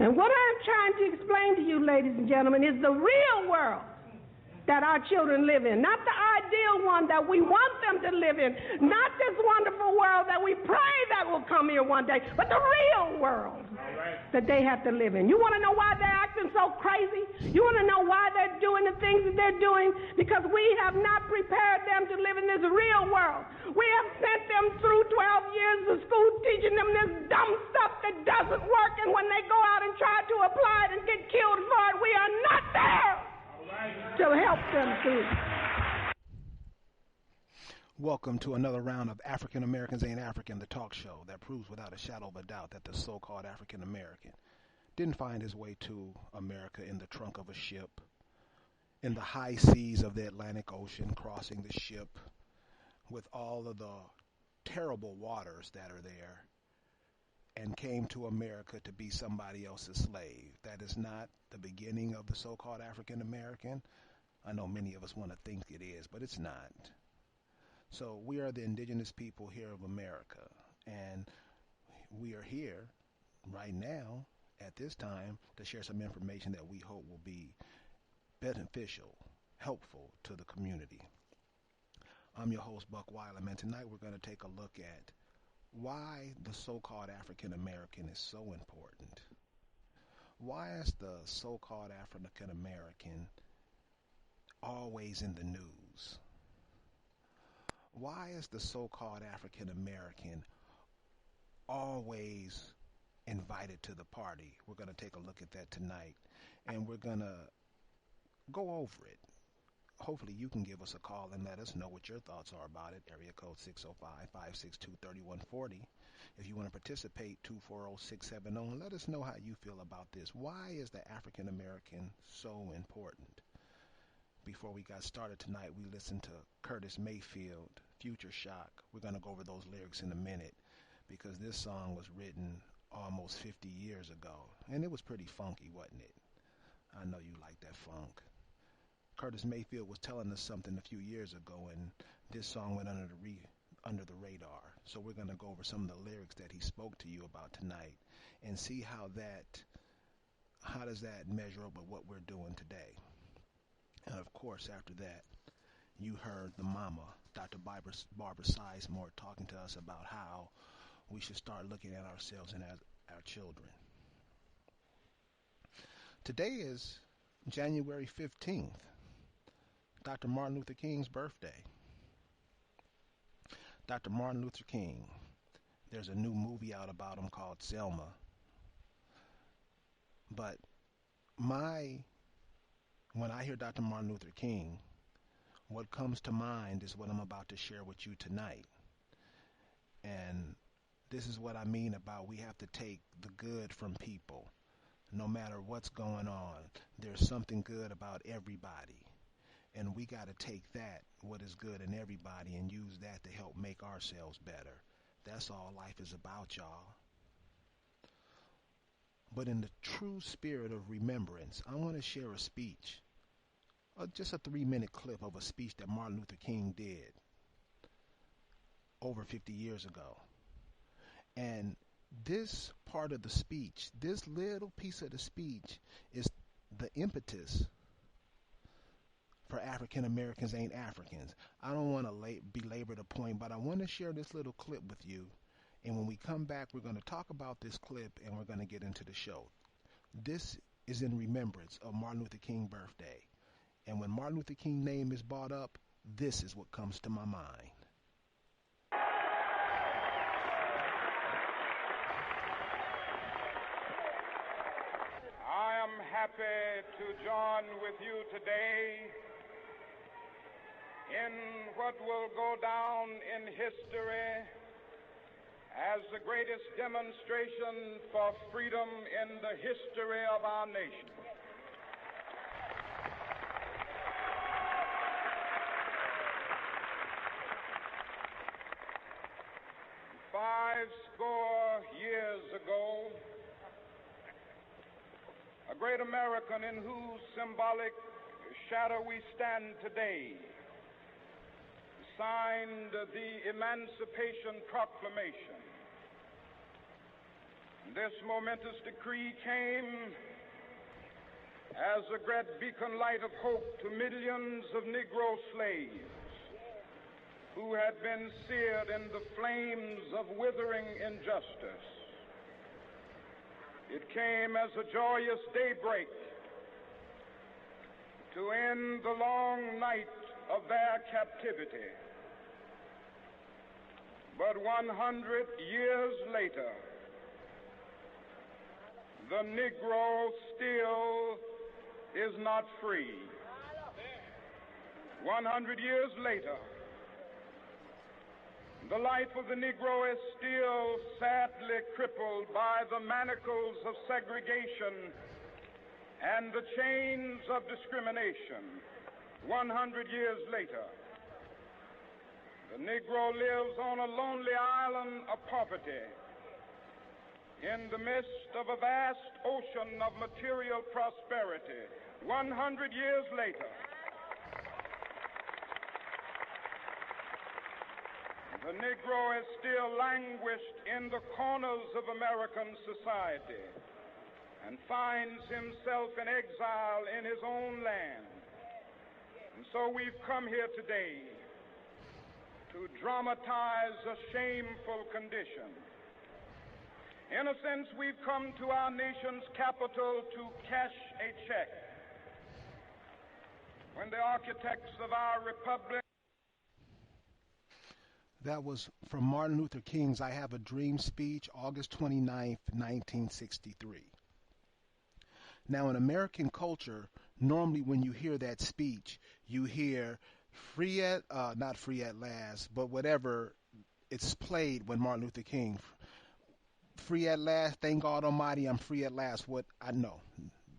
And what I'm trying to explain to you, ladies and gentlemen, is the real world that our children live in. Not the ideal one that we want them to live in. Not this wonderful world that we pray that will come here one day, but the real world that they have to live in. You want to know why they're acting so crazy? You want to know why they're doing the things that they're doing? Because we have not prepared them to live in this real world. We have sent them through 12 years of school teaching them this dumb stuff that doesn't work, and when they go out and try to apply it and get killed for it, we are not there to help them through. Welcome to another round of African Americans Ain't African, the talk show that proves without a shadow of a doubt that the so-called African American didn't find his way to America in the trunk of a ship, in the high seas of the Atlantic Ocean, crossing the ship with all of the terrible waters that are there, and came to America to be somebody else's slave. That is not the beginning of the so-called African American. I know many of us want to think it is, but it's not. So we are the indigenous people here of America, and we are here right now at this time to share some information that we hope will be beneficial, helpful to the community. I'm your host, Buck Wylam, and tonight we're going to take a look at why the so-called African American is so important. Why is the so-called African American always in the news? Why is the so-called African American always invited to the party? We're going to take a look at that tonight, and we're going to go over it. Hopefully you can give us a call and let us know what your thoughts are about it. Area code 605-562-3140. If you want to participate, 240-670, and let us know how you feel about this. Why is the African American so important? Before we got started tonight, we listened to Curtis Mayfield, Future Shock. We're going to go over those lyrics in a minute because this song was written almost 50 years ago, and it was pretty funky, wasn't it? I know you like that funk. Curtis Mayfield was telling us something a few years ago, and this song went under the radar. So we're going to go over some of the lyrics that he spoke to you about tonight and see how does that measure up with what we're doing today. And of course, after that, you heard the mama, Dr. Barbara Sizemore, talking to us about how we should start looking at ourselves and at our children. Today is January 15th, Dr. Martin Luther King's birthday. Dr. Martin Luther King, there's a new movie out about him called Selma. But when I hear Dr. Martin Luther King, what comes to mind is what I'm about to share with you tonight. And this is what I mean about we have to take the good from people. No matter what's going on, there's something good about everybody. And we got to take that, what is good in everybody, and use that to help make ourselves better. That's all life is about, y'all. But in the true spirit of remembrance, I want to share a speech, just a 3-minute clip of a speech that Martin Luther King did over 50 years ago. And this part of the speech, this little piece of the speech, is the impetus for African Americans Ain't Africans. I don't want to belabor the point, but I want to share this little clip with you. And when we come back, we're going to talk about this clip and we're going to get into the show. This is in remembrance of Martin Luther King's birthday. And when Martin Luther King's name is brought up, this is what comes to my mind. I am happy to join with you today in what will go down in history as the greatest demonstration for freedom in the history of our nation. Five score years ago, a great American in whose symbolic shadow we stand today signed the Emancipation Proclamation. This momentous decree came as a great beacon light of hope to millions of Negro slaves who had been seared in the flames of withering injustice. It came as a joyous daybreak to end the long night of their captivity. But 100 years later, the Negro still is not free. 100 years later, the life of the Negro is still sadly crippled by the manacles of segregation and the chains of discrimination. 100 years later, the Negro lives on a lonely island of poverty in the midst of a vast ocean of material prosperity. 100 years later, the Negro is still languished in the corners of American society and finds himself in exile in his own land. And so we've come here today to dramatize a shameful condition. In a sense, we've come to our nation's capital to cash a check. When the architects of our republic... That was from Martin Luther King's I Have a Dream speech, August 29th, 1963. Now, in American culture, normally when you hear that speech, you hear not free at last, but whatever it's played when Martin Luther King, free at last, thank God Almighty, I'm free at last. What I know,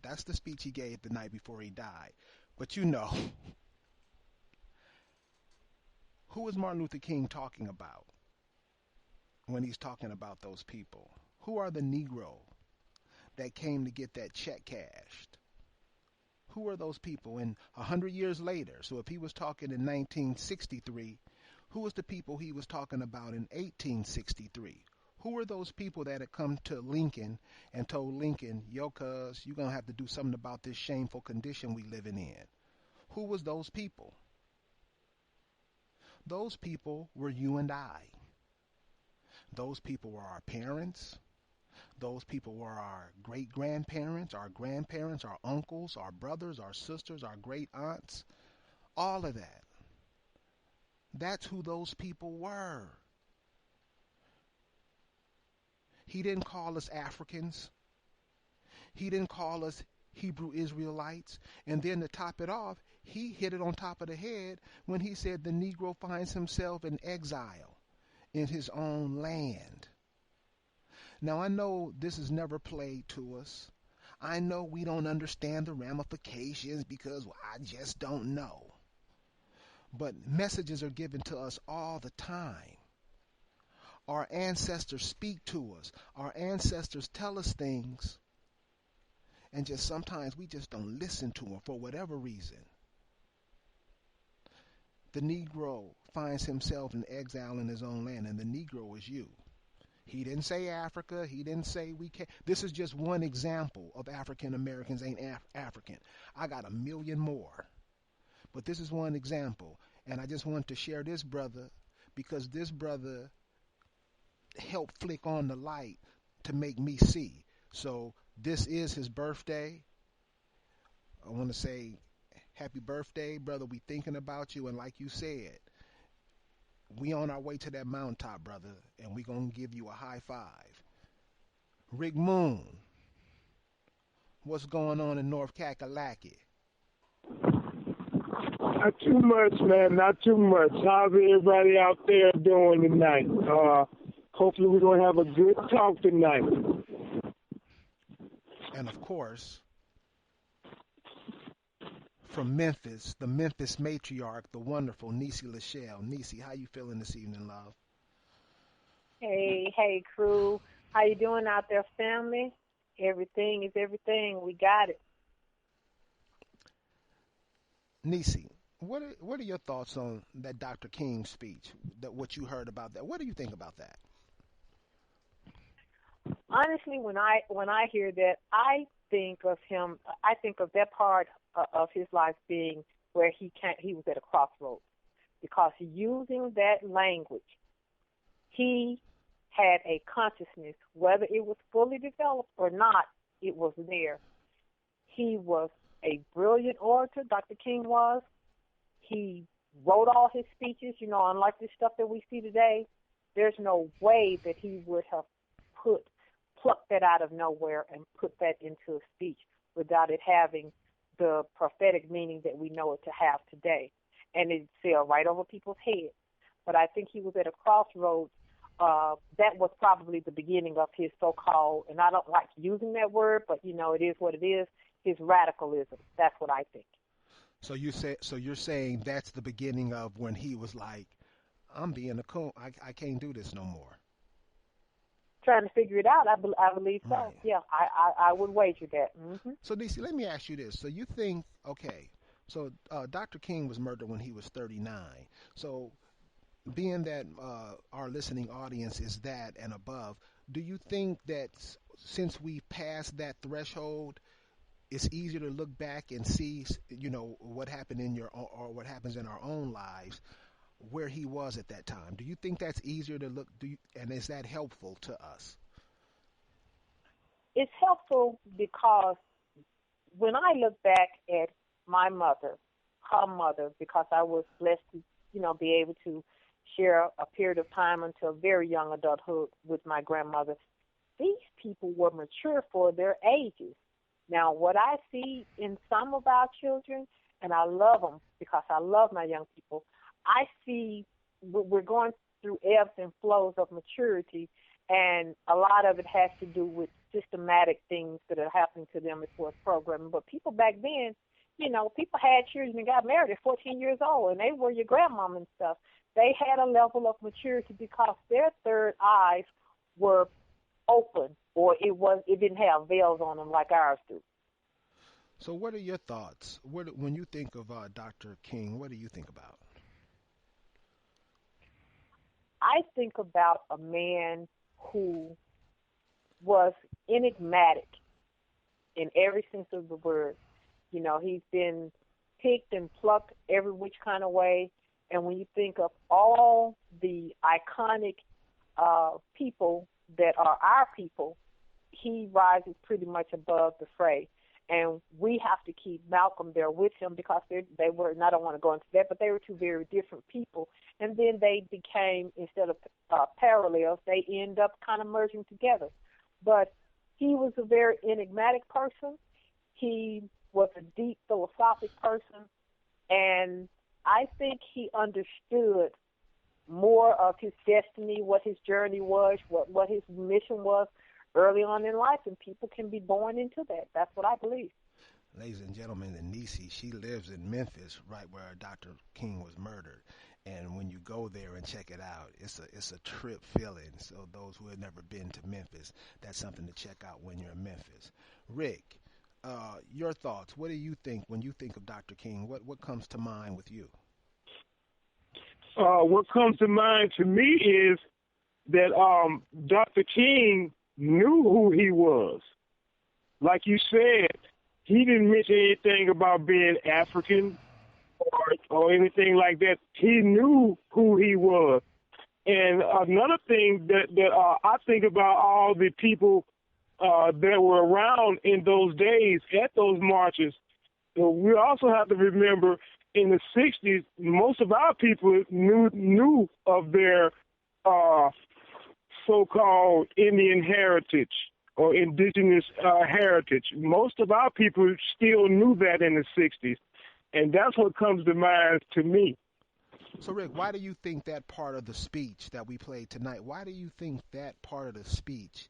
that's the speech he gave the night before he died. But you know, who is Martin Luther King talking about when he's talking about those people? Who are the Negro that came to get that check cashed? Who are those people? And 100 years later, so if he was talking in 1963, who was the people he was talking about in 1863? Who were those people that had come to Lincoln and told Lincoln, yo, cuz, you're going to have to do something about this shameful condition we living in? Who was those people? Those people were you and I. Those people were our parents. Those people were our great-grandparents, our grandparents, our uncles, our brothers, our sisters, our great-aunts. All of that. That's who those people were. He didn't call us Africans. He didn't call us Hebrew Israelites. And then to top it off, he hit it on top of the head when he said the Negro finds himself in exile in his own land. Now, I know this is never played to us. I know we don't understand the ramifications because I just don't know. But messages are given to us all the time. Our ancestors speak to us. Our ancestors tell us things. And just sometimes we just don't listen to them for whatever reason. The Negro finds himself in exile in his own land, and the Negro is you. He didn't say Africa. He didn't say we can't. This is just one example of African Americans ain't African. I got a million more. But this is one example. And I just want to share this brother because this brother helped flick on the light to make me see. So this is his birthday. I want to say happy birthday, brother. We thinking about you. And like you said, we on our way to that mountaintop, brother, and we going to give you a high five. Rick Moon, what's going on in North Kakalaki? Not too much, man, not too much. How's everybody out there doing tonight? Hopefully we're going to have a good talk tonight. And of course, from Memphis, the Memphis matriarch, the wonderful Niecy Lachelle. Niecy, how you feeling this evening, love? Hey, crew. How you doing out there, family? Everything is everything. We got it. Niecy, what are your thoughts on that Dr. King speech? That what you heard about that? What do you think about that? Honestly, when I hear that, I think of him. I think of that part of his life being where he was at a crossroads, because using that language, he had a consciousness, whether it was fully developed or not, it was there. He was a brilliant orator, Dr. King was. He wrote all his speeches, unlike the stuff that we see today. There's no way that he would have plucked that out of nowhere and put that into a speech without it having the prophetic meaning that we know it to have today. And it fell right over people's heads. But I think he was at a crossroads. That was probably the beginning of his so-called, and I don't like using that word, but it is what it is, his radicalism. That's what I think. So you're saying that's the beginning of when he was like, I'm being a coon. I can't do this no more. Trying to figure it out, I believe so. Right. Yeah, I would wager that. Mm-hmm. So, DC, let me ask you this. So you think, okay, so Dr. King was murdered when he was 39. So being that our listening audience is that and above, do you think that since we passed that threshold, it's easier to look back and see, what happened in or what happens in our own lives, where he was at that time? Do you think that's easier to look? And is that helpful to us? It's helpful because when I look back at my mother, her mother, because I was blessed to, be able to share a period of time until very young adulthood with my grandmother, these people were mature for their ages. Now, what I see in some of our children, and I love them because I love my young people, I see we're going through ebbs and flows of maturity, and a lot of it has to do with systematic things that are happening to them as far as programming. But people back then, people had children and got married at 14 years old, and they were your grandmom and stuff. They had a level of maturity because their third eyes were open, or it didn't have veils on them like ours do. So what are your thoughts? When you think of Dr. King, what do you think about? I think about a man who was enigmatic in every sense of the word. He's been picked and plucked every which kind of way. And when you think of all the iconic people that are our people, he rises pretty much above the fray. And we have to keep Malcolm there with him because they were, and I don't want to go into that, but they were two very different people. And then they became, instead of parallels, they end up kind of merging together. But he was a very enigmatic person. He was a deep philosophic person. And I think he understood more of his destiny, what his journey was, what his mission was early on in life, and people can be born into that. That's what I believe. Ladies and gentlemen, Nisi, she lives in Memphis, right where Dr. King was murdered. And when you go there and check it out, it's a trip feeling. So those who have never been to Memphis, that's something to check out when you're in Memphis. Rick, your thoughts. What do you think when you think of Dr. King? What comes to mind with you? What comes to mind to me is that Dr. King knew who he was. Like you said, he didn't mention anything about being African or anything like that. He knew who he was. And another thing that I think about all the people that were around in those days at those marches, we also have to remember in the 60s, most of our people knew of their so-called Indian heritage or indigenous heritage. Most of our people still knew that in the 60s, and that's what comes to mind to me. So, Rick, why do you think that part of the speech that we played tonight, why do you think that part of the speech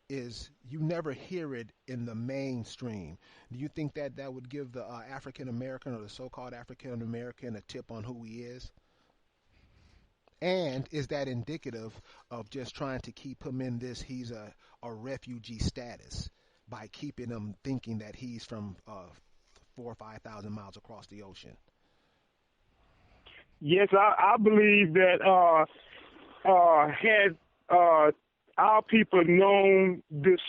is, you never hear it in the mainstream? Do you think that would give the African-American or the so-called African-American a tip on who he is? And is that indicative of just trying to keep him in this, he's a refugee status, by keeping him thinking that he's from 4,000 or 5,000 miles across the ocean? Yes, I believe that had our people known this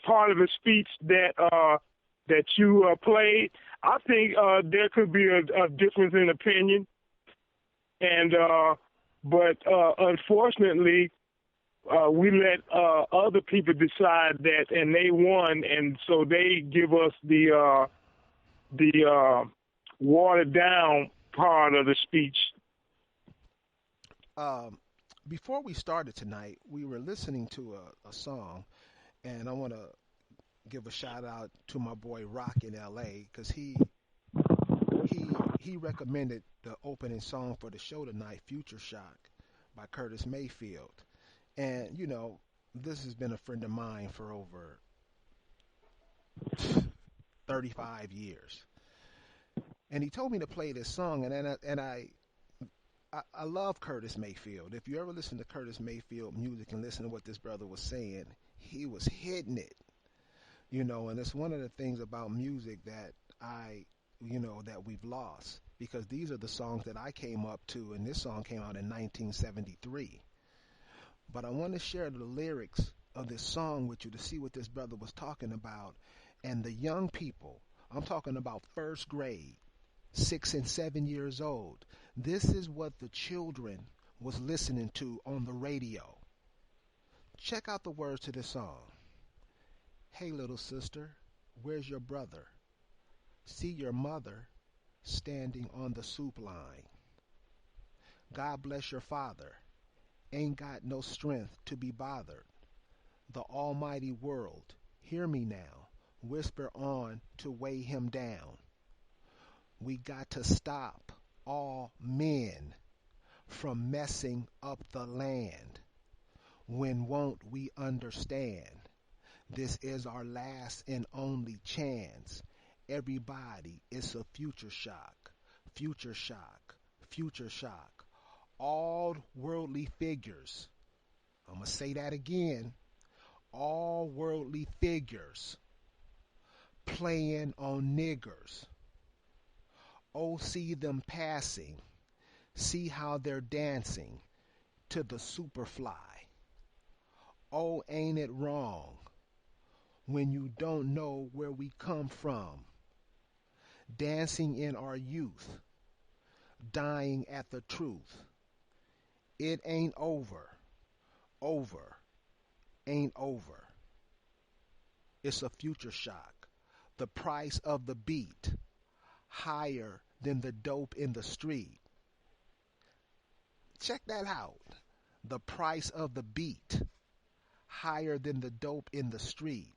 part of the speech that you played. I think there could be a difference in opinion, and but unfortunately, we let other people decide that, and they won, and so they give us the watered down part of the speech. Before we started tonight, we were listening to a song, and I want to give a shout out to my boy Rock in L.A. because he recommended the opening song for the show tonight, "Future Shock" by Curtis Mayfield. And you know, this has been a friend of mine for over 35 years, and he told me to play this song, and I love Curtis Mayfield. If you ever listen to Curtis Mayfield music and listen to what this brother was saying, he was hitting it, you know, and it's one of the things about music that that we've lost, because these are the songs that I came up to, and this song came out in 1973. But I want to share the lyrics of this song with you to see what this brother was talking about. And the young people, I'm talking about first grade, 6 and 7 years old. This is what the children was listening to on the radio. Check out the words to this song. Hey, little sister, where's your brother? See your mother standing on the soup line. God bless your father. Ain't got no strength to be bothered. The almighty world, hear me now, whisper on to weigh him down. We got to stop all men from messing up the land. When won't we understand? This is our last and only chance. Everybody, it's a future shock, future shock, future shock. All worldly figures, I'm going to say that again, all worldly figures playing on niggers. Oh, see them passing, see how they're dancing to the Superfly. Oh, ain't it wrong when you don't know where we come from? Dancing in our youth, dying at the truth. It ain't over, ain't over. It's a future shock. The price of the beat, higher than the dope in the street. Check that out. The price of the beat, higher than the dope in the street.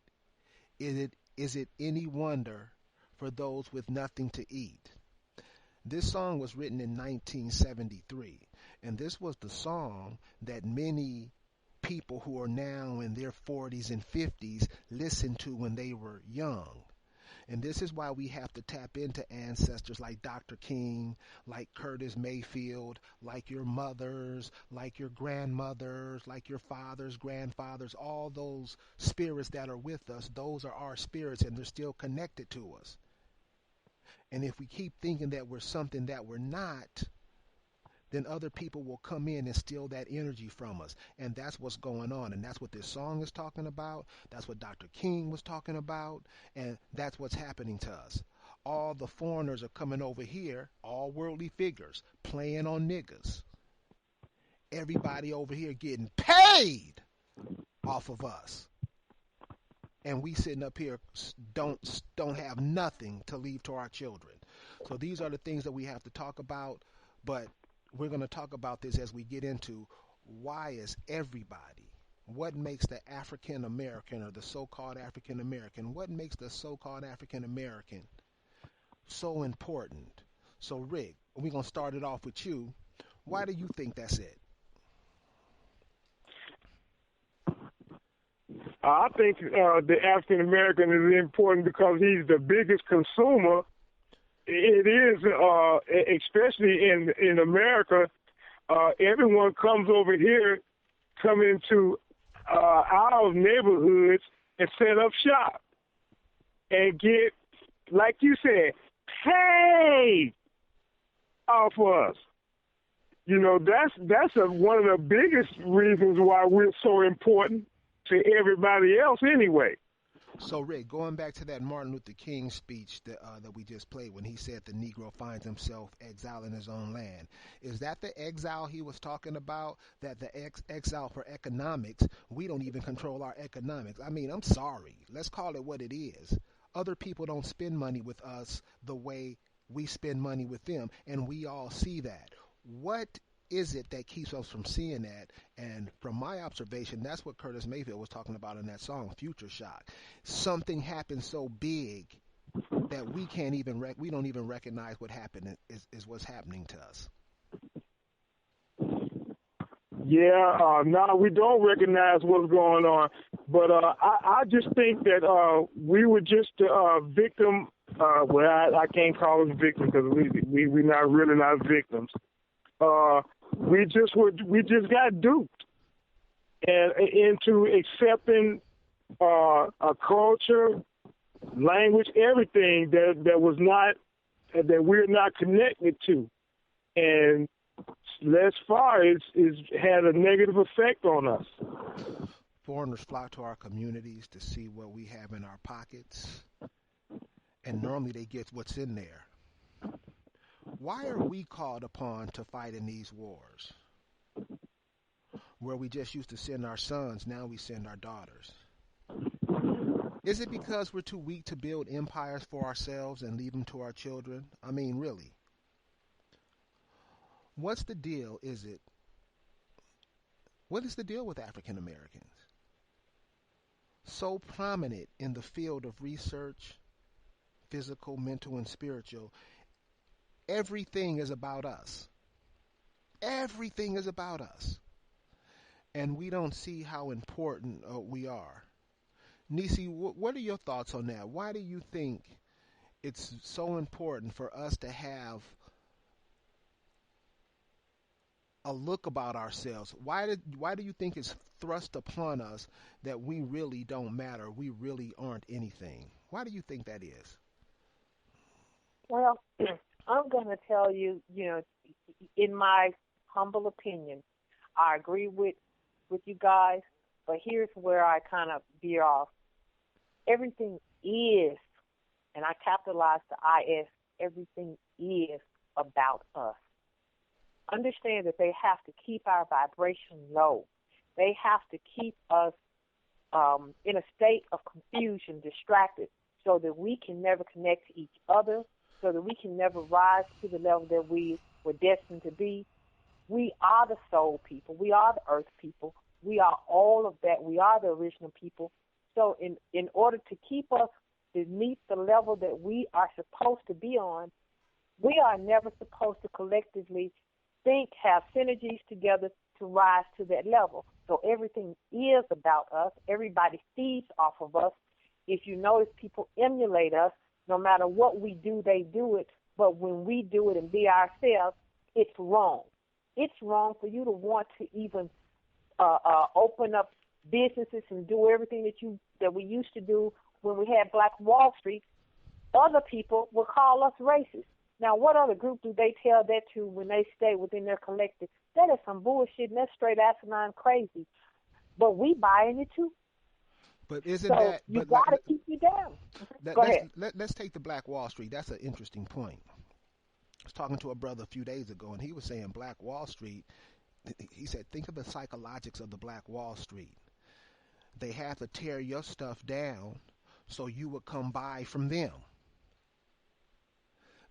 Is it any wonder for those with nothing to eat? This song was written in 1973, and this was the song that many people who are now in their 40s and 50s listened to when they were young. And this is why we have to tap into ancestors like Dr. King, like Curtis Mayfield, like your mothers, like your grandmothers, like your fathers, grandfathers, all those spirits that are with us. Those are our spirits, and they're still connected to us. And if we keep thinking that we're something that we're not, then other people will come in and steal that energy from us. And that's what's going on. And that's what this song is talking about. That's what Dr. King was talking about. And that's what's happening to us. All the foreigners are coming over here, all worldly figures, playing on niggas. Everybody over here getting paid off of us. And we sitting up here don't have nothing to leave to our children. So these are the things that we have to talk about, but we're going to talk about this as we get into why is everybody, what makes the African American or the so-called African American, what makes the so-called African American so important? So Rick, we're going to start it off with you. Why do you think that's it? I think the African American is important because he's the biggest consumer. It is, especially in America, everyone comes over here, come into our neighborhoods and set up shop and get, like you said, paid off us. You know, that's one of the biggest reasons why we're so important to everybody else anyway. So, Rick, going back to that Martin Luther King speech that we just played when he said the Negro finds himself exiled in his own land, is that the exile he was talking about? That the exile for economics, we don't even control our economics. I mean, I'm sorry. Let's call it what it is. Other people don't spend money with us the way we spend money with them, and we all see that. What is it that keeps us from seeing that? And from my observation, that's what Curtis Mayfield was talking about in that song, Future Shock. Something happened so big that we can't even we don't even recognize what happened is what's happening to us. Yeah, no, we don't recognize what's going on. But I just think that we were just a victim. Well, I can't call us victims because we're not really not victims. We just got duped and into accepting a culture, language, everything that was not that we're not connected to, and thus far it's had a negative effect on us. Foreigners flock to our communities to see what we have in our pockets, and normally they get what's in there. Why are we called upon to fight in these wars? Where we just used to send our sons, now we send our daughters. Is it because we're too weak to build empires for ourselves and leave them to our children? I mean, really. What's the deal? What is the deal with African Americans? So prominent in the field of research, physical, mental, and spiritual, everything is about us. Everything is about us. And we don't see how important we are. Nisi, what are your thoughts on that? Why do you think it's so important for us to have a look about ourselves? Why do you think it's thrust upon us that we really don't matter? We really aren't anything. Why do you think that is? Well, I'm going to tell you, in my humble opinion, I agree with you guys, but here's where I kind of veer off. Everything is, and I capitalize the IS, everything is about us. Understand that they have to keep our vibration low. They have to keep us in a state of confusion, distracted, so that we can never connect to each other, so that we can never rise to the level that we were destined to be. We are the soul people. We are the earth people. We are all of that. We are the original people. So in order to keep us beneath the level that we are supposed to be on, we are never supposed to collectively think, have synergies together to rise to that level. So everything is about us. Everybody feeds off of us. If you notice, people emulate us. No matter what we do, they do it. But when we do it and be ourselves, it's wrong. It's wrong for you to want to even open up businesses and do everything that we used to do when we had Black Wall Street. Other people will call us racist. Now, what other group do they tell that to when they stay within their collective? That is some bullshit, and that's straight asinine crazy. But we buying it too. But isn't so that... you got to keep you down. Go ahead. Let's take the Black Wall Street. That's an interesting point. I was talking to a brother a few days ago, and he was saying Black Wall Street, he said, think of the psychologics of the Black Wall Street. They have to tear your stuff down so you would come buy from them.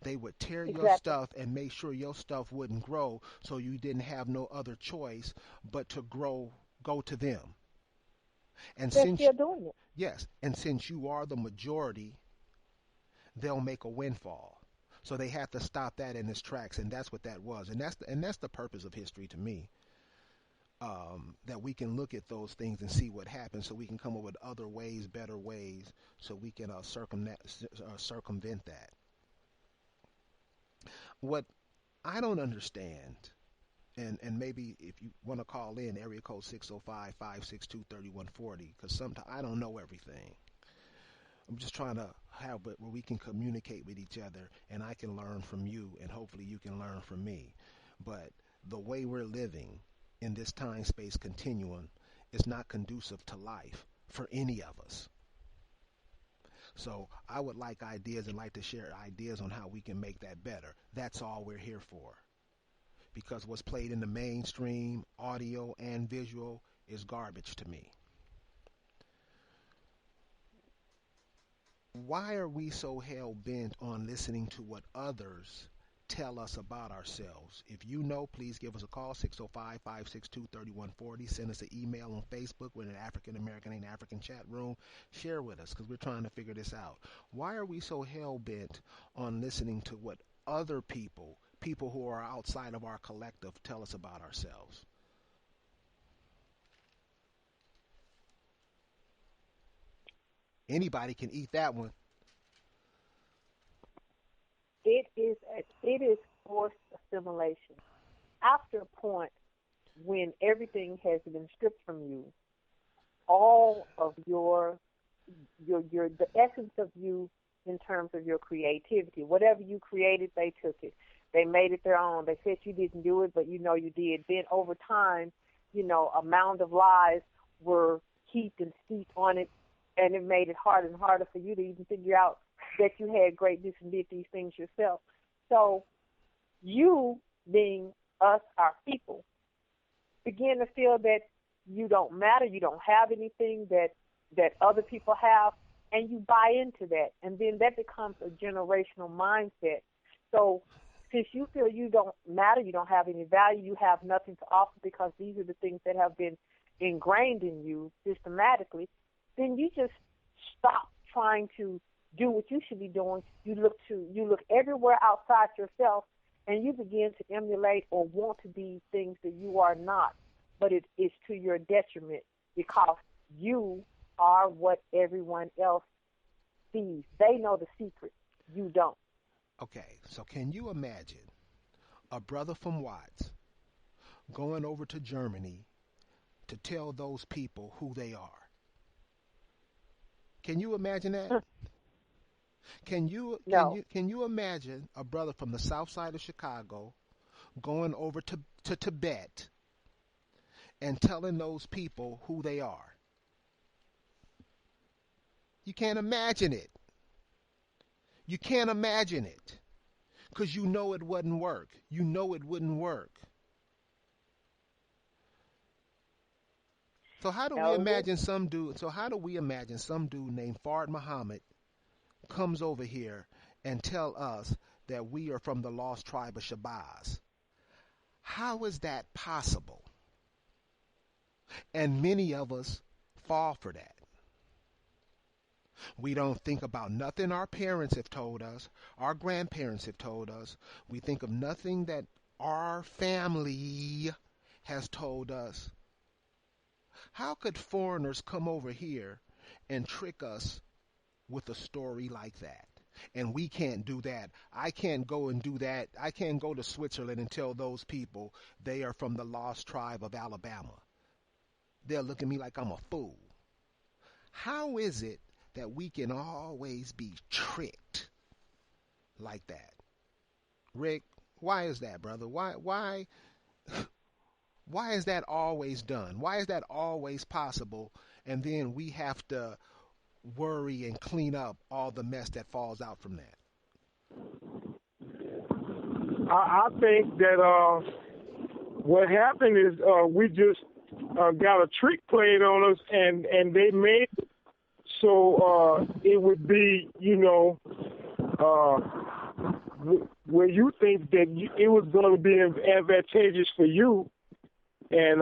They would tear your stuff and make sure your stuff wouldn't grow, so you didn't have no other choice but to go to them. And They're still doing it. Yes, and since you are the majority, they'll make a windfall. So they have to stop that in its tracks, and that's what that was. And that's the purpose of history to me. That we can look at those things and see what happens, so we can come up with other ways, better ways, so we can circumvent that. What I don't understand, and maybe if you want to call in, area code 605-562-3140, because sometimes I don't know everything. I'm just trying to have it where we can communicate with each other, and I can learn from you, and hopefully you can learn from me. But the way we're living in this time-space continuum is not conducive to life for any of us. So I would like ideas and like to share ideas on how we can make that better. That's all we're here for. Because what's played in the mainstream, audio and visual, is garbage to me. Why are we so hell bent on listening to what others tell us about ourselves? If you know, please give us a call, 605-562-3140. Send us an email on Facebook. We're in an African American Ain't African chat room. Share with us because we're trying to figure this out. Why are we so hell bent on listening to what other people who are outside of our collective, tell us about ourselves? Anybody can eat that one. It is forced assimilation. After a point when everything has been stripped from you, all of the essence of you in terms of your creativity, whatever you created, they took it. They made it their own. They said you didn't do it, but you know you did. Then over time, a mound of lies were heaped and steeped on it, and it made it harder and harder for you to even figure out that you had greatness and did these things yourself. So you, being us, our people, begin to feel that you don't matter, you don't have anything that other people have, and you buy into that. And then that becomes a generational mindset. So since you feel you don't matter, you don't have any value, you have nothing to offer because these are the things that have been ingrained in you systematically, then you just stop trying to do what you should be doing. You look everywhere outside yourself, and you begin to emulate or want to be things that you are not. But it is to your detriment because you are what everyone else sees. They know the secret. You don't. Okay, so can you imagine a brother from Watts going over to Germany to tell those people who they are? Can you imagine that? Can you imagine a brother from the south side of Chicago going over to Tibet and telling those people who they are? You can't imagine it. You can't imagine it because you know it wouldn't work. You know it wouldn't work. So how do we imagine some dude? So how do we imagine some dude named Fard Muhammad comes over here and tell us that we are from the lost tribe of Shabazz? How is that possible? And many of us fall for that. We don't think about nothing our parents have told us, our grandparents have told us. We think of nothing that our family has told us. How could foreigners come over here and trick us with a story like that? And we can't do that. I can't go and do that. I can't go to Switzerland and tell those people they are from the lost tribe of Alabama. They'll look at me like I'm a fool. How is it that we can always be tricked like that? Rick, why is that, brother? Why is that always done? Why is that always possible? And then we have to worry and clean up all the mess that falls out from that. I think that what happened is we just got a trick played on us, and they made it so it would be, where you think that it was going to be advantageous for you, and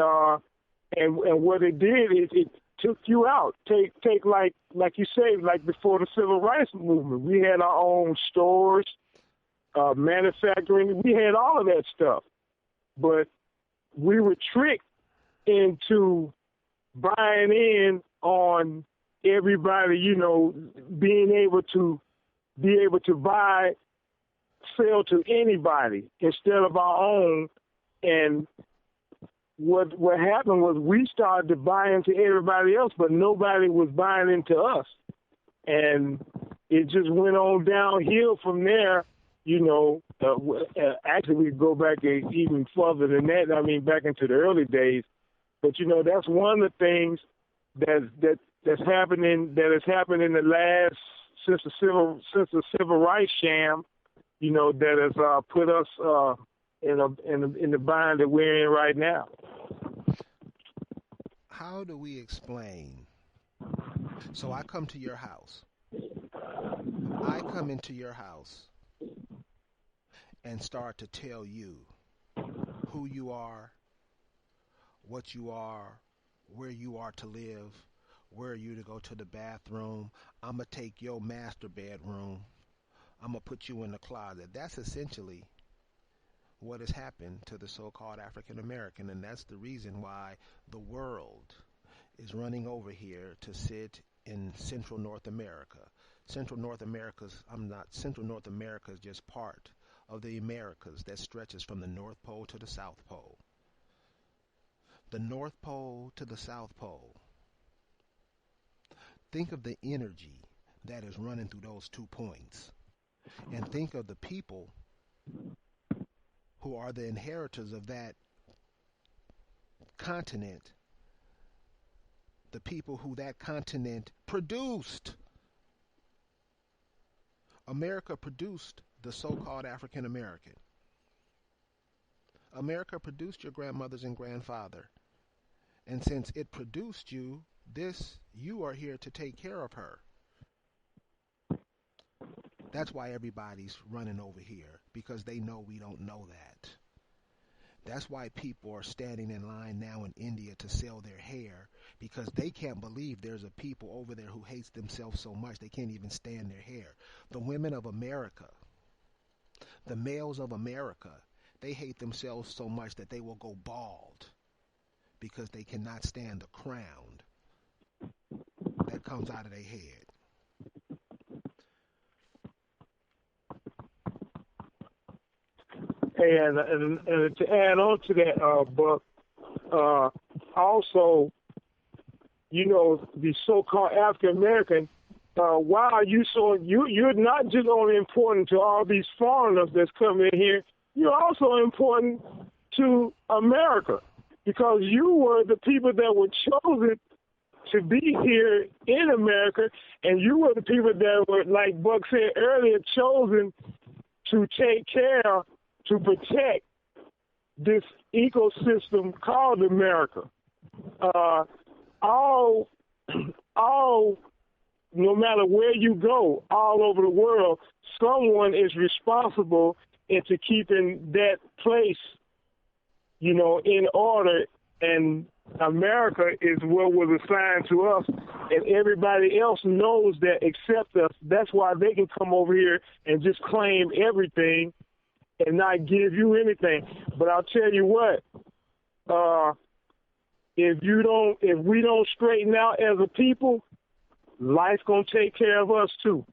what it did is it took you out. Take like you say, like before the civil rights movement, we had our own stores, manufacturing, we had all of that stuff, but we were tricked into buying in on everybody, being able to sell to anybody instead of our own. And what happened was we started to buy into everybody else, but nobody was buying into us. And it just went on downhill from there. Actually, we go back even further than that. I mean, back into the early days. But that's one of the things that's happening. That has happened in the last since the civil rights sham, that has put us in the bind that we're in right now. How do we explain? So I come to your house. I come into your house and start to tell you who you are, what you are, where you are to live, where you to go to the bathroom. I'm going to take your master bedroom. I'm going to put you in the closet. That's essentially what has happened to the so-called African American, and that's the reason why the world is running over here to sit in Central North America. Central North America is just part of the Americas that stretches from the North Pole to the South Pole. The North Pole to the South Pole. Think of the energy that is running through those 2 points. And think of the people who are the inheritors of that continent, the people who that continent produced. America produced the so-called African American. America produced your grandmothers and grandfather. And since it produced you, you are here to take care of her. That's why everybody's running over here, because they know we don't know that. That's why people are standing in line now in India to sell their hair, because they can't believe there's a people over there who hates themselves so much they can't even stand their hair. The women of America, the males of America, they hate themselves so much that they will go bald because they cannot stand the crown that comes out of their head. And to add on to that, Buck, also, the so-called African American, why are you you're not just only important to all these foreigners that's coming in here, you're also important to America, because you were the people that were chosen to be here in America, and you were the people that were, like Buck said earlier, chosen to take care, to protect this ecosystem called America. All, no matter where you go, all over the world, someone is responsible into keeping that place, in order. And America is what was assigned to us, and everybody else knows that except us. That's why they can come over here and just claim everything and not give you anything. But I'll tell you what, if we don't straighten out as a people, life's gonna take care of us too,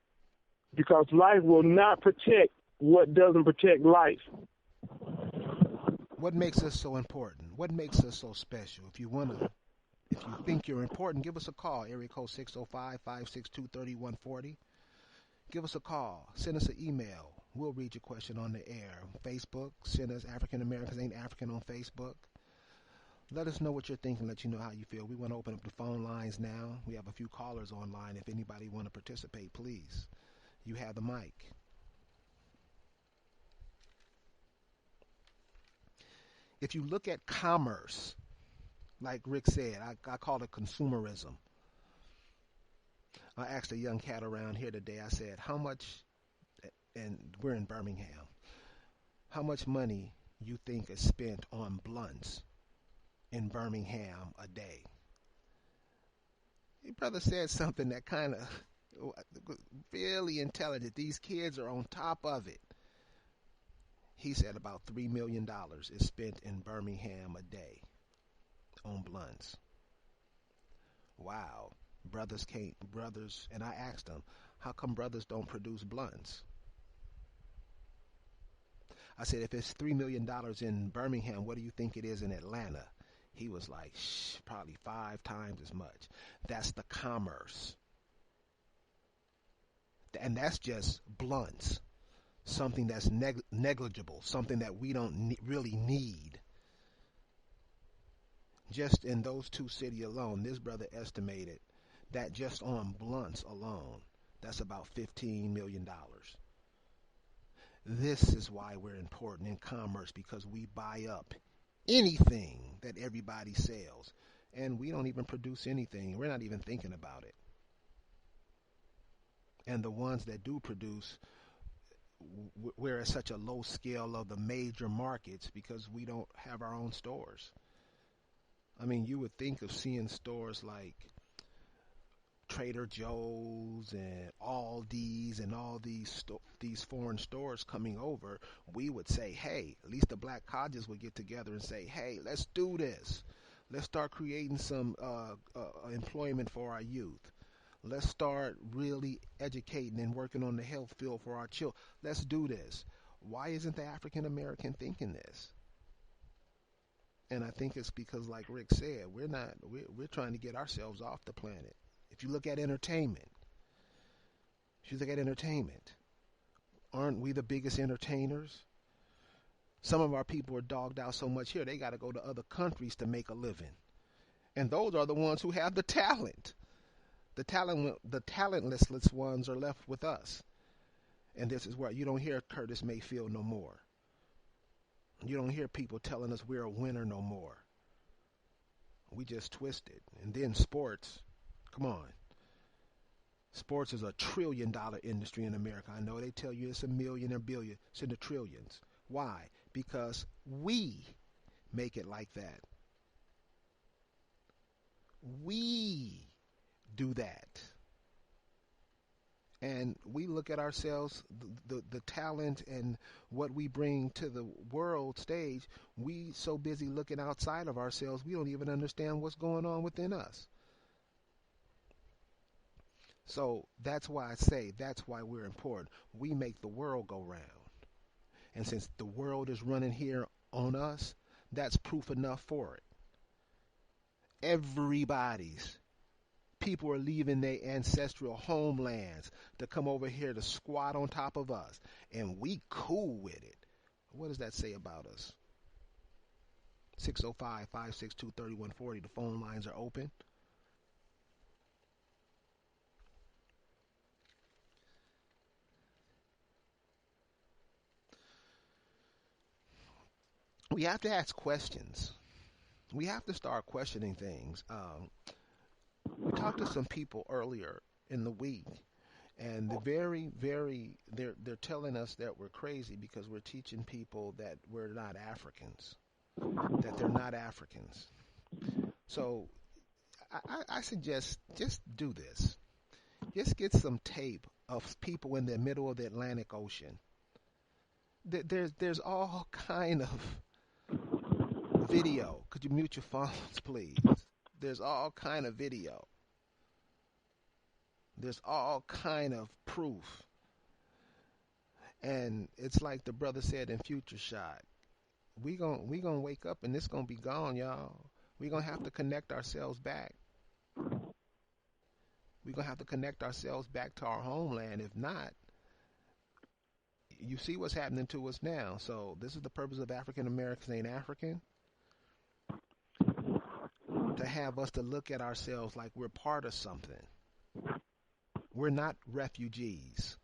because life will not protect what doesn't protect life. What makes us so important? What makes us so special? If you think you're important, give us a call. Area code 605-562-3140. Give us a call. Send us an email. We'll read your question on the air. Facebook, send us African Americans Ain't African on Facebook. Let us know what you're thinking. Let you know how you feel. We want to open up the phone lines now. We have a few callers online. If anybody want to participate, please. You have the mic. If you look at commerce, like Rick said, I call it consumerism. I asked a young cat around here today, I said, how much, and we're in Birmingham, how much money you think is spent on blunts in Birmingham a day? Your brother said something that kind of really intelligent. These kids are on top of it. He said about $3 million is spent in Birmingham a day on blunts. Wow. Brothers, and I asked him, how come brothers don't produce blunts? I said, if it's $3 million in Birmingham, what do you think it is in Atlanta? He was like, probably 5 times as much. That's the commerce. And that's just blunts. Something that's negligible, something that we don't really need. Just in those 2 cities alone, this brother estimated that just on blunts alone, That's about $15 million. This is why we're important in commerce, because we buy up anything that everybody sells. And we don't even produce anything. We're not even thinking about it. And the ones that do produce, we're at such a low scale of the major markets because we don't have our own stores. I mean, you would think of seeing stores like Trader Joe's and Aldi's and all these foreign stores coming over. We would say, hey, at least the black colleges would get together and say, hey, let's do this. Let's start creating some employment for our youth. Let's start really educating and working on the health field for our children. Let's do this. Why isn't the African American thinking this? And I think it's because, like Rick said, we're trying to get ourselves off the planet. If you look at entertainment, aren't we the biggest entertainers? Some of our people are dogged out so much here, they got to go to other countries to make a living. And those are the ones who have the talent. The talentless ones are left with us. And this is where you don't hear Curtis Mayfield no more. You don't hear people telling us we're a winner no more. We just twisted. And then sports, come on. Sports is a $1 trillion industry in America. I know they tell you it's a million or billion. It's in the trillions. Why? Because we make it like that. We do that. And we look at ourselves, the talent and what we bring to the world stage. We so busy looking outside of ourselves, we don't even understand what's going on within us. So that's why I say that's why we're important. We make the world go round. And since the world is running here on us, that's proof enough for it. Everybody's people are leaving their ancestral homelands to come over here to squat on top of us. And we cool with it. What does that say about us? 605-562-3140. The phone lines are open. We have to ask questions. We have to start questioning things. We talked to some people earlier in the week, and they're telling us that we're crazy because we're teaching people that we're not Africans, that they're not Africans. So I suggest just do this. Just get some tape of people in the middle of the Atlantic Ocean. There's all kind of video. Could you mute your phones, please? There's all kind of video. There's all kind of proof. And it's like the brother said in Future Shot. We gonna wake up and it's gonna be gone, y'all. We're gonna have to connect ourselves back. We're gonna have to connect ourselves back to our homeland. If not, you see what's happening to us now. So this is the purpose of African Americans Ain't African. To have us to look at ourselves like we're part of something. We're not refugees.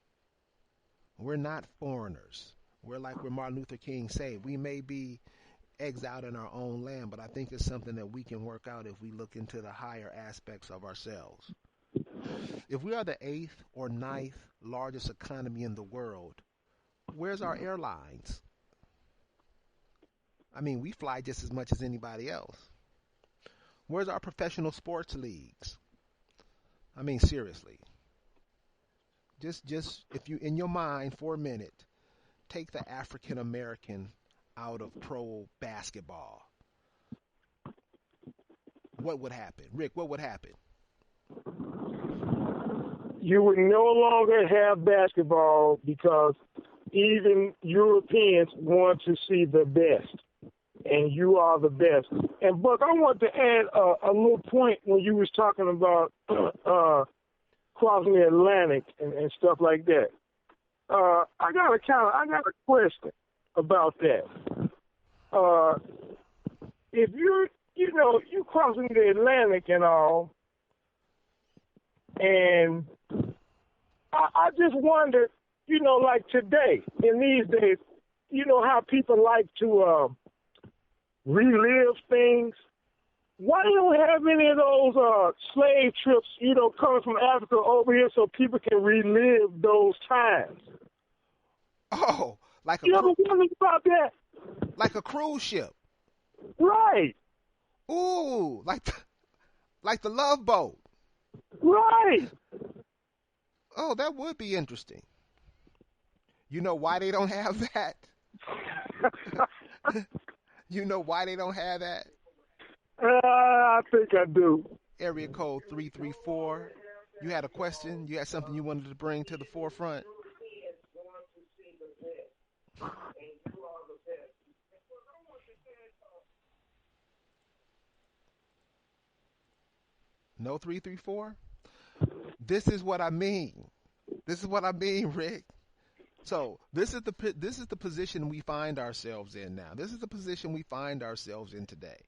We're not foreigners. We're like where Martin Luther King said, we may be exiled in our own land, but I think it's something that we can work out if we look into the higher aspects of ourselves. If we are the 8th or 9th largest economy in the world, where's our airlines? I mean, we fly just as much as anybody else. Where's our professional sports leagues? I mean, seriously. Just if you, in your mind for a minute, take the African American out of pro basketball. What would happen? Rick, what would happen? You would no longer have basketball because even Europeans want to see the best. And you are the best. And Buck, I want to add a little point when you was talking about crossing the Atlantic and stuff like that. I got a question about that. If you crossing the Atlantic and all, and I just wonder, like today, in these days, how people like to relive things. Why don't have any of those slave trips, coming from Africa over here so people can relive those times? Oh, like a You ever wondered about that? like a cruise ship. Right, Ooh, like the Love Boat. right. Oh, that would be interesting. You know why they don't have that? You know why they don't have that? I think I do. Area code 334. You had a question? You had something you wanted to bring to the forefront? No 334? This is what I mean. This is what I mean, Rick. So this is the position we find ourselves in now. This is the position we find ourselves in today.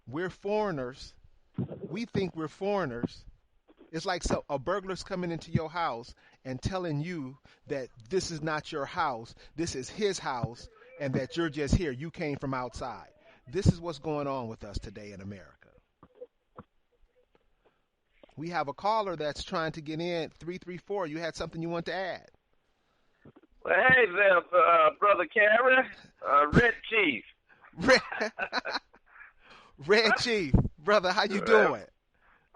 We're foreigners. We think we're foreigners. It's like a burglar's coming into your house and telling you that this is not your house, this is his house, and that you're just here. You came from outside. This is what's going on with us today in America. We have a caller that's trying to get in. 334. You had something you want to add? Well, hey there, Brother Carey, Red Chief. Red Chief, brother, how you doing?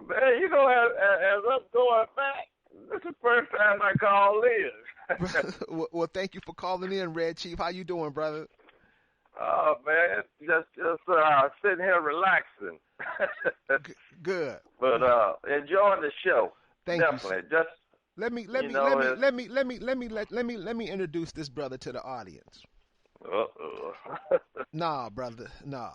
Man, as I'm going back, this is the first time I call in. Well, thank you for calling in, Red Chief. How you doing, brother? Oh, man, just sitting here relaxing. Good. But enjoying the show. Thank Definitely. you. Just let me introduce this brother to the audience. Nah, brother, nah.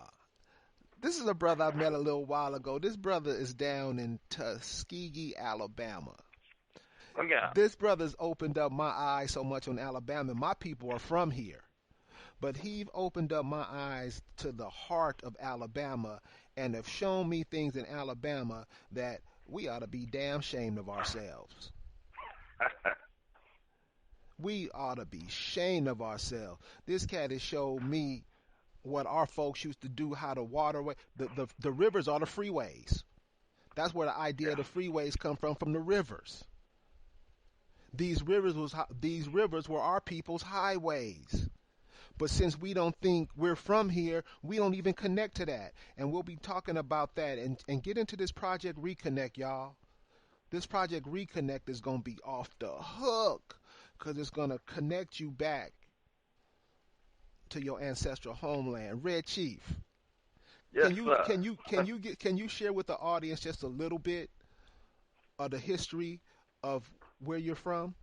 This is a brother I met a little while ago. This brother is down in Tuskegee, Alabama. Okay. This brother's opened up my eyes so much on Alabama. My people are from here. But he've opened up my eyes to the heart of Alabama and have shown me things in Alabama that we ought to be damn ashamed of ourselves. We ought to be ashamed of ourselves. This cat has showed me what our folks used to do, how to waterway. The rivers are the freeways. That's where the idea of the freeways come from the rivers. These rivers were our people's highways. But since we don't think we're from here, we don't even connect to that. And we'll be talking about that and get into this Project Reconnect, y'all. This Project Reconnect is going to be off the hook because it's going to connect you back to your ancestral homeland. Red Chief, yes, can you share with the audience just a little bit of the history of where you're from?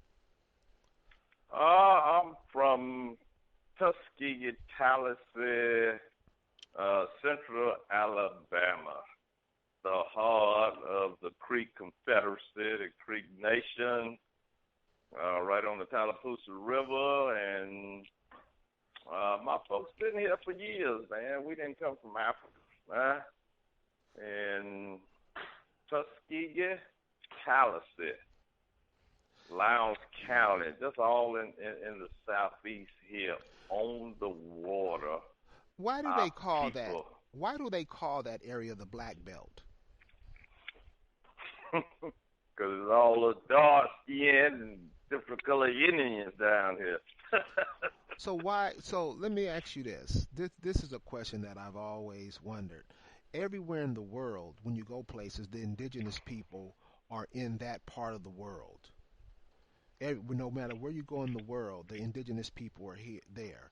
I'm from Tuskegee, Tallahassee, Central Alabama, the heart of the Creek Confederacy, the Creek Nation, right on the Tallapoosa River, and my folks been here for years, man. We didn't come from Africa, and Tuskegee, Tallahassee, Lowndes County, just all in the southeast here, on the water. Why do they call that? Why do they call that area the Black Belt? Because it's all the dark skinned and different colored Indians down here. So let me ask you this. This is a question that I've always wondered. Everywhere in the world, when you go places, the indigenous people are in that part of the world. No matter where you go in the world, the indigenous people are there.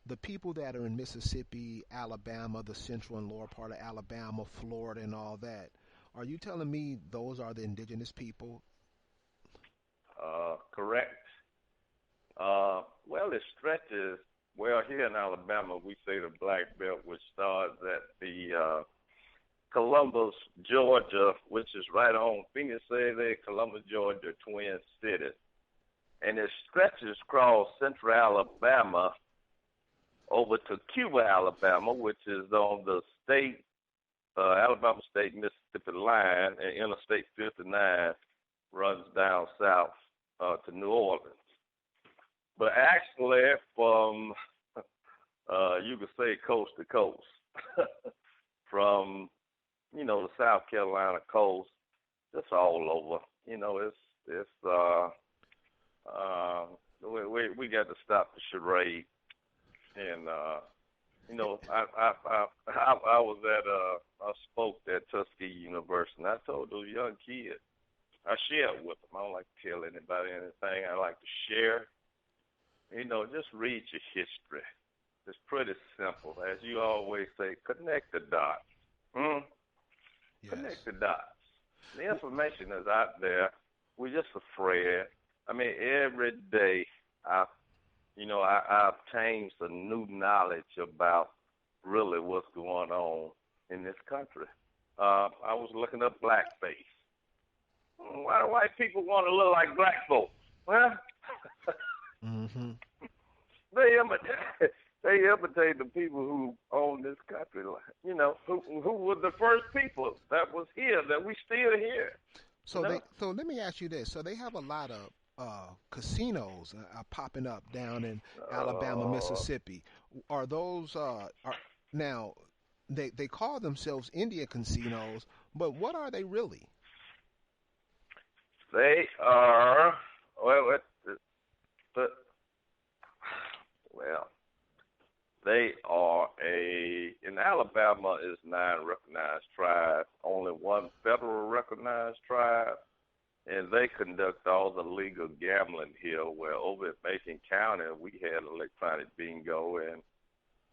The people that are in Mississippi, Alabama, the central and lower part of Alabama, Florida, and all that, are you telling me those are the indigenous people? Correct. Well, it stretches. Well, here in Alabama, we say the Black Belt, which starts at the Columbus, Georgia, which is right on Phoenix City, Columbus, Georgia, Twin Cities. And it stretches across central Alabama over to Cuba, Alabama, which is on the state, Alabama State, Mississippi line, and Interstate 59 runs down south to New Orleans. But actually, from you could say coast to coast, from the South Carolina coast, just all over. We got to stop the charade. And I was I spoke at Tuskegee University, and I told those young kids, I shared with them. I don't like to tell anybody anything. I like to share. Just read your history. It's pretty simple. As you always say, connect the dots. Yes. Connect the dots. The information is out there. We're just afraid. I mean, every day I obtain some new knowledge about really what's going on in this country. I was looking up blackface. Why do white people want to look like black folks? Well, mm-hmm. They imitate the people who own this country. Who were the first people that was here, that we still here. So let me ask you this. So they have a lot of casinos popping up down in Alabama, Mississippi. Are those now they call themselves Indian casinos, but what are they really? They are they are in Alabama is 9 recognized tribes, only 1 federal recognized tribe, and they conduct all the legal gambling here. Where over at Macon County, we had electronic bingo, and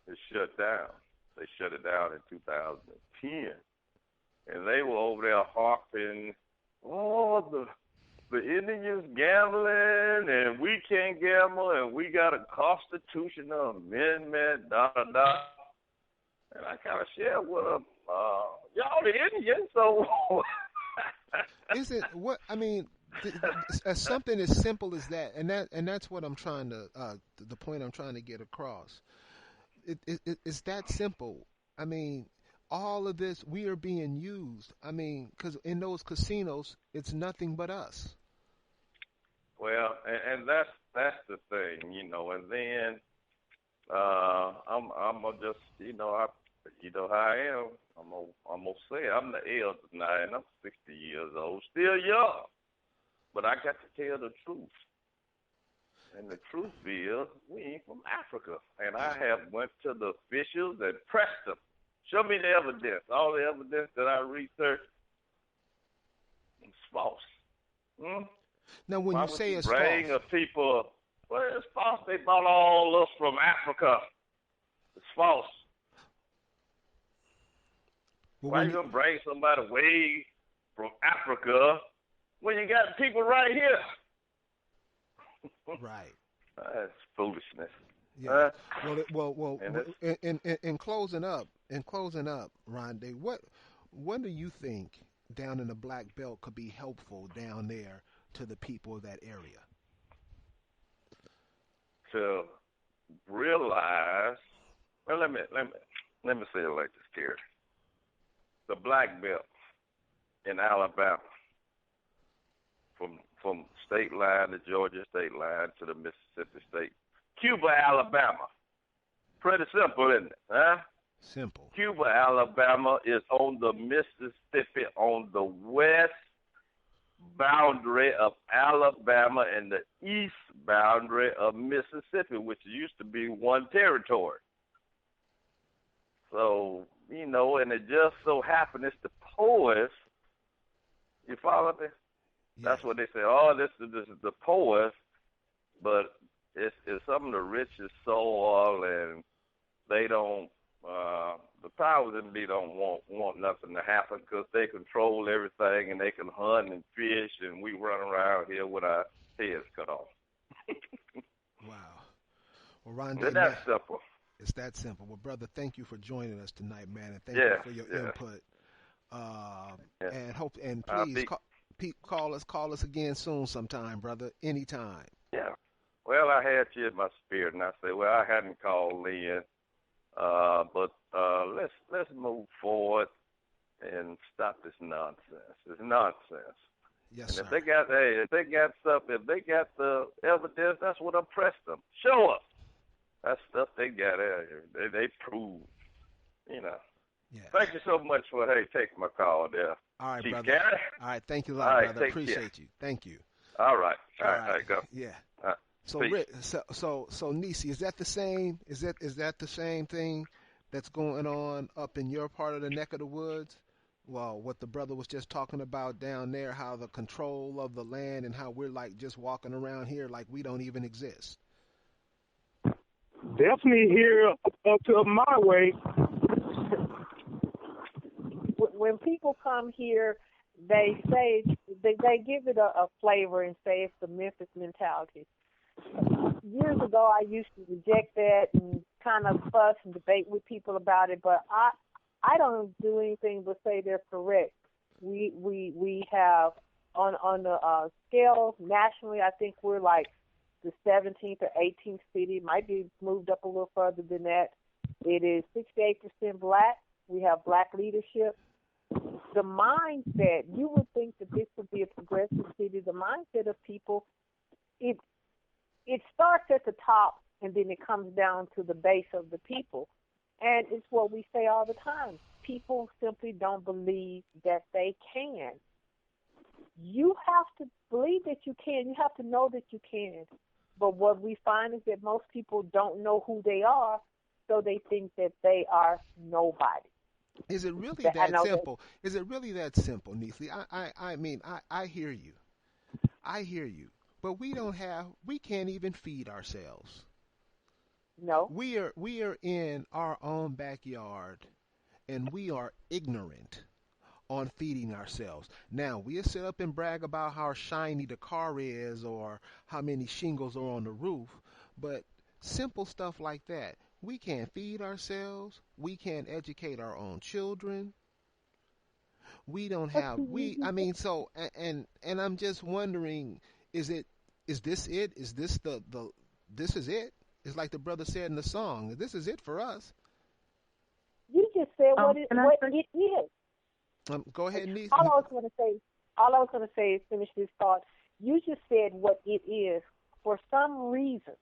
it shut down. They shut it down in 2010, and they were over there harping, the Indians gambling, and we can't gamble, and we got a constitutional amendment, da-da-da. And I kind of shared with them, y'all the Indians, so... Is it, what, I mean, something as simple as that, and that's what I'm trying to, the point I'm trying to get across. It's that simple. I mean, all of this, we are being used. I mean, because in those casinos, it's nothing but us. Well, and that's the thing, and then I'm gonna just, how I am. I'm gonna say I'm the elder now, and I'm 60 years old, still young, but I got to tell the truth. And the truth is, we ain't from Africa, and I have went to the officials and pressed them. Show me the evidence. All the evidence that I researched is false. Now, when you say it's bring false, people, well, it's false. They bought all us from Africa. It's false. well, Why you gonna bring somebody way from Africa when you got people right here? Right. That's foolishness. Yeah. Well. In closing up, Rondé, what do you think down in the Black Belt could be helpful down there to the people of that area? To realize, well, let me say it like this, Terry. The Black Belt in Alabama, from state line, the Georgia state line, to the Mississippi state, Cuba, Alabama. Pretty simple, isn't it? Huh? Simple. Cuba, Alabama is on the Mississippi, on the west boundary of Alabama and the east boundary of Mississippi, which used to be one territory. So, and it just so happened it's the poets. You follow me? Yeah. That's what they say. Oh, this is the poets, but it's some of the richest soil, and they don't. The powers that be don't want nothing to happen because they control everything and they can hunt and fish, and we run around here with our heads cut off. Wow. Well, Rondé, that's simple. It's that simple. Well, brother, thank you for joining us tonight, man, and thank you for your input. And please call us again soon sometime, brother. Anytime. Yeah. Well, I had you in my spirit, and I said, well, I hadn't called in, but let's move forward and stop this nonsense. It's nonsense. Yes, And sir. if they got the evidence, that's what impressed them. Show us. That stuff they got out here. They prove. Yeah. Thank you so much for taking my call there. All right, Chief brother. Garrett. All right, thank you a All lot, right, brother. take care. Appreciate you. Thank you. All right. All All right. right. Go. Yeah. All right. So, Peace. Rick, so Nisi, is that the same? Is that the same thing that's going on up in your part of the neck of the woods? Well, what the brother was just talking about down there, how the control of the land and how we're like just walking around here like we don't even exist. Definitely here up to my way. When people come here, they say they give it a flavor and say it's the Memphis mentality. Years ago, I used to reject that and kind of fuss and debate with people about it, but I don't do anything but say they're correct. We have on the scale nationally, I think we're like the 17th or 18th city. Might be moved up a little further than that. It is 68% black. We have black leadership. The mindset, you would think that this would be a progressive city. The mindset of people, it starts at the top and then it comes down to the base of the people. And it's what we say all the time. People simply don't believe that they can. You have to believe that you can. You have to know that you can. But what we find is that most people don't know who they are, so they think that they are nobody. Is it really that simple? Is it really that simple, Neasley? I mean, I hear you. I hear you. But we can't even feed ourselves. No. We are in our own backyard and we are ignorant on feeding ourselves. Now, we'll sit up and brag about how shiny the car is or how many shingles are on the roof, but simple stuff like that. We can't feed ourselves. We can't educate our own children. We don't have and I'm just wondering, is this it? Is this this is it? It's like the brother said in the song. This is it for us. You just said what it is. Go ahead, Niece. All I was going to say is finish this thought. You just said what it is. For some reason,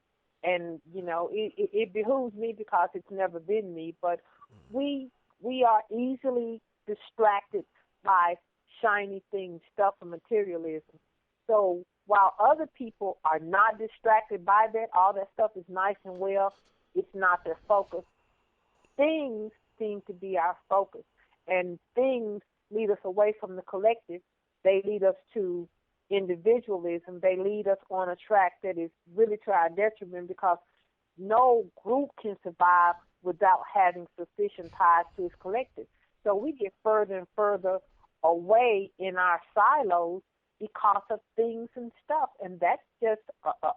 and it behooves me because it's never been me, but we are easily distracted by shiny things, stuff, and materialism. So while other people are not distracted by that, all that stuff is nice and well, it's not their focus. Things seem to be our focus, and things lead us away from the collective. They lead us to individualism. They lead us on a track that is really to our detriment, because no group can survive without having sufficient ties to its collective. So we get further and further away in our silos because of things and stuff, and that's just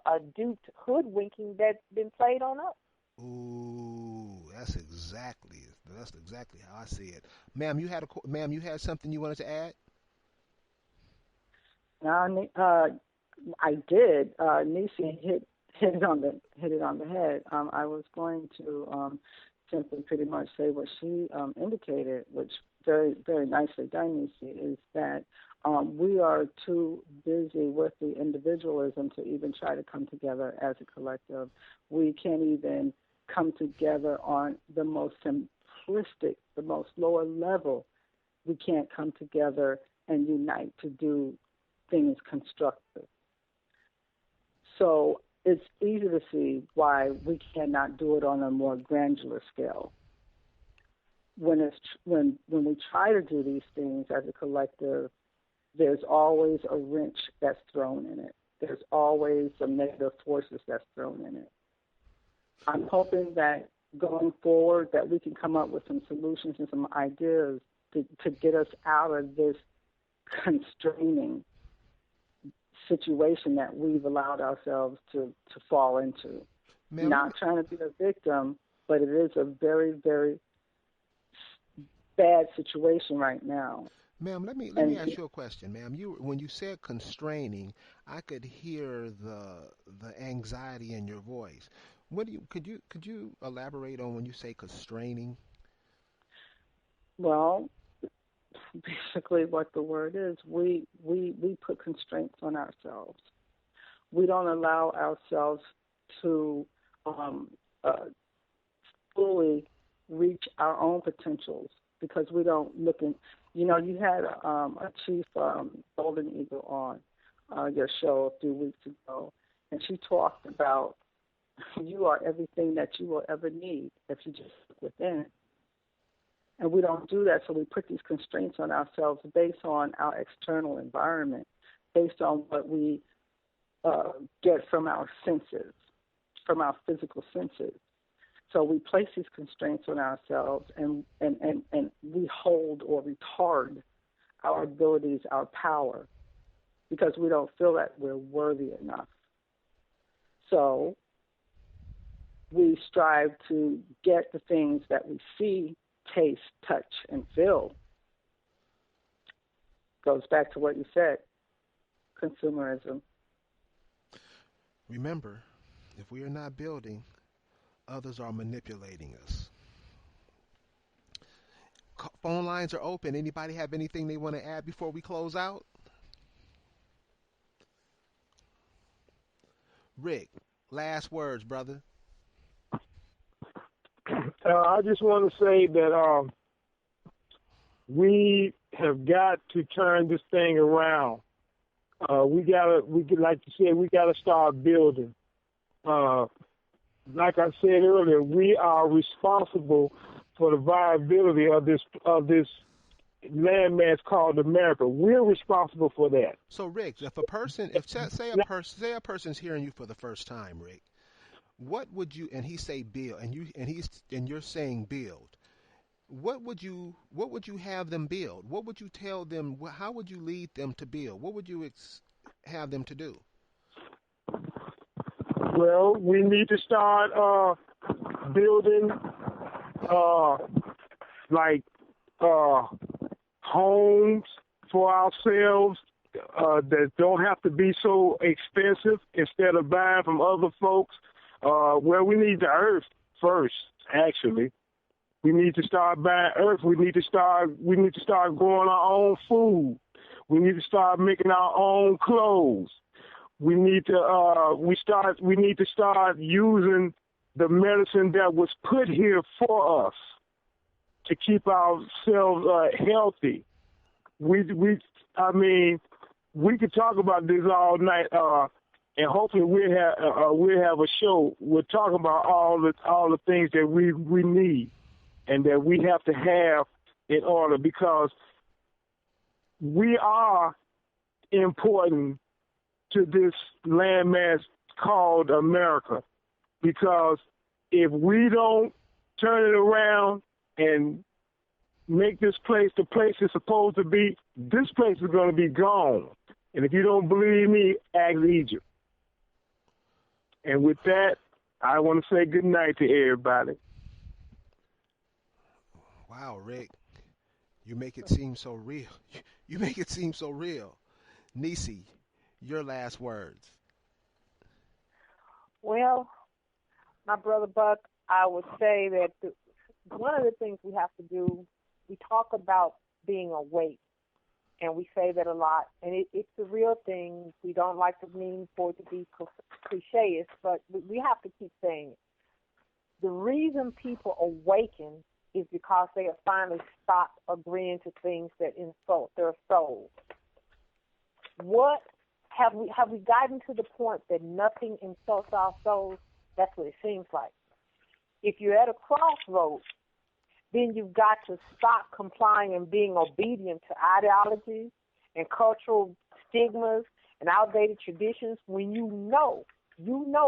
a duped hoodwinking that's been played on us. Ooh, that's exactly how I see it. Ma'am, you had something you wanted to add? I did. Nisi hit it on the head. I was going to simply pretty much say what she indicated, which very, very nicely done, Nisi, is that we are too busy with the individualism to even try to come together as a collective. We can't even come together on the most simplistic, the most lower level. We can't come together and unite to do things constructive. So it's easy to see why we cannot do it on a more granular scale. When we try to do these things as a collective, there's always a wrench that's thrown in it. There's always some negative forces that's thrown in it. I'm hoping that going forward that we can come up with some solutions and some ideas to get us out of this constraining situation that we've allowed ourselves to fall into. Not trying to be a victim, but it is a very, very bad situation right now. Ma'am, let me ask you a question, ma'am. When you said constraining, I could hear the anxiety in your voice. Could you elaborate on when you say constraining? Well, basically what the word is. We put constraints on ourselves. We don't allow ourselves to fully reach our own potentials because we don't look in. You know, you had a chief Golden Eagle on your show a few weeks ago, and she talked about you are everything that you will ever need if you just look within. And we don't do that, so we put these constraints on ourselves based on our external environment, based on what we get from our senses, from our physical senses. So we place these constraints on ourselves, and we hold or retard our abilities, our power, because we don't feel that we're worthy enough. So we strive to get the things that we see, taste, touch, and feel. Goes back to what you said, consumerism. Remember, if we are not building, others are manipulating us. Phone lines are open. Anybody have anything they want to add before we close out? Rick, last words, brother. I just want to say that we have got to turn this thing around. Like you said, we gotta start building. Like I said earlier, we are responsible for the viability of this landmass called America. We're responsible for that. So, Rick, if say a person's hearing you for the first time, Rick, what would you, and he say build, and you're saying build, what would you have them build? What would you tell them? How would you lead them to build? What would you have them to do? Well, we need to start building homes for ourselves that don't have to be so expensive instead of buying from other folks. Well, we need the earth first, actually. We need to start buying earth. We need to start growing our own food. We need to start making our own clothes. We need to start using the medicine that was put here for us to keep ourselves healthy. We could talk about this all night, and hopefully we'll have a show. We'll talk about all the things that we need and that we have to have in order, because we are important to this landmass called America. Because if we don't turn it around and make this place the place it's supposed to be, this place is going to be gone. And if you don't believe me, ask Egypt. And with that, I want to say good night to everybody. Wow, Rick, you make it seem so real. You make it seem so real. Nisi, your last words. Well, my brother Buck, I would say that one of the things we have to do, we talk about being awake, and we say that a lot, and it's the real thing. We don't like to mean for it to be cliché, but we have to keep saying it. The reason people awaken is because they have finally stopped agreeing to things that insult their souls. What have we gotten to the point that nothing insults our souls? That's what it seems like. If you're at a crossroads, then you've got to stop complying and being obedient to ideologies and cultural stigmas and outdated traditions when you know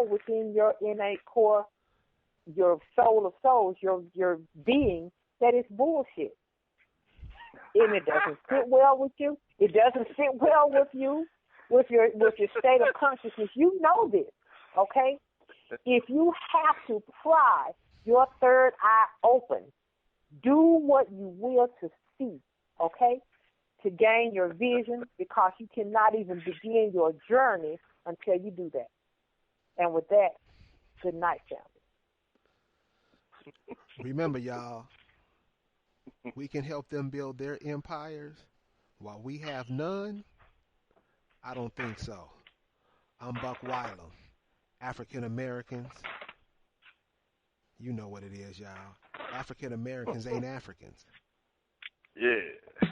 within your innate core, your soul of souls, your being, that it's bullshit. And it doesn't sit well with you. It doesn't sit well with you, with your state of consciousness. You know this, okay? If you have to pry your third eye open, do what you will to see, okay, to gain your vision, because you cannot even begin your journey until you do that. And with that, good night, family. Remember, y'all, we can help them build their empires while we have none? I don't think so. I'm Buck Wylam. African Americans, you know what it is, y'all. African Americans ain't Africans. Yeah.